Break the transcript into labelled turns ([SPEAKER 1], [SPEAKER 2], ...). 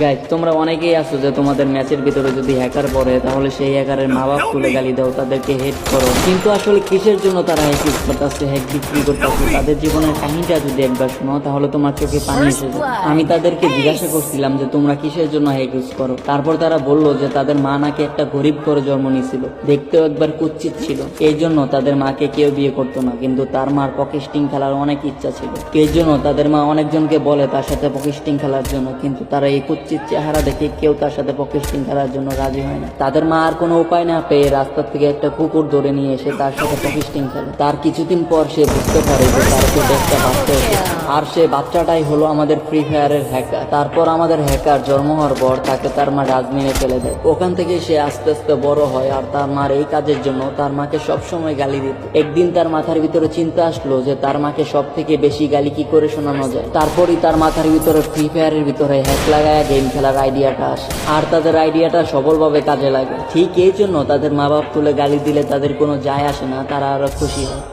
[SPEAKER 1] Guys, তোমরা অনেকেই আছো যে তোমাদের ম্যাচের ভিতরে যদি হ্যাকার পড়ে তাহলে সেই হ্যাকারের মা বাপ তুলে গালি দাও, তাদেরকে হেড করো। কিন্তু আসলে কিসের জন্য তারা হ্যাক ইউজ করতেছে, হ্যাক বিক্রি করতেছে, তাদের জীবনের কাহিনীটা যদি একবার শোনো তাহলে তোমার চোখে পানি এসে যাবে। আমি তাদেরকে জিজ্ঞাসা করছিলাম যে তোমরা কিসের জন্য হ্যাক ইউজ করো। তারপর তারা বললো যে তাদের মা নাকি একটা গরিব করে জন্ম নিয়েছিল, দেখতেও একবার কুৎসিত ছিল, এই জন্য তাদের মাকে কেউ বিয়ে করতো না। কিন্তু তার মার পকেস্টিং খেলার অনেক ইচ্ছা ছিল, এই জন্য তাদের মা অনেকজনকে বলে তার সাথে পকেস্টিং খেলার জন্য, কিন্তু তারা এই কুৎসিত চেহারা দেখে কেউ তার সাথে পকেস্টিং খেলার জন্য রাজি হয় না। তাদের মা আর কোনো উপায় না পেয়ে রাস্তা থেকে একটা কুকুর ধরে নিয়ে এসে তার সাথে পকেস্টিং খেলে। তার কিছুদিন পর সে বুঝতে পারে যে তার পেটে একটা বাচ্চা এসেছে, আর সে বাচ্চাটাই হলো আমাদের ফ্রি ফায়ারের হ্যাকার। তারপর আমাদের হ্যাকার জন্ম হওয়ার পর তাকে তার মা ডাস্টবিনে ফেলে দেয়। ওখান থেকে সে আস্তে আস্তে বড় হয়, আর তার মার এই কাজের জন্য তার মাকে সবসময় গালি দিত। একদিন তার মাথার ভিতরে চিন্তা আসলো যে তার মাকে সব থেকে বেশি গালি কি করে শোনানো যায়। তারপরই তার মাথার ভিতরে ফ্রি ফায়ারের ভিতরে হ্যাক লাগায় গেম খেলার আইডিয়াটা আসে, আর তাদের আইডিয়াটা সফলভাবে কাজে লাগে। ঠিক এই জন্য তাদের মা বাপ তুলে গালি দিলে তাদের কোনো যায় আসে না, তারা আরো খুশি হয়।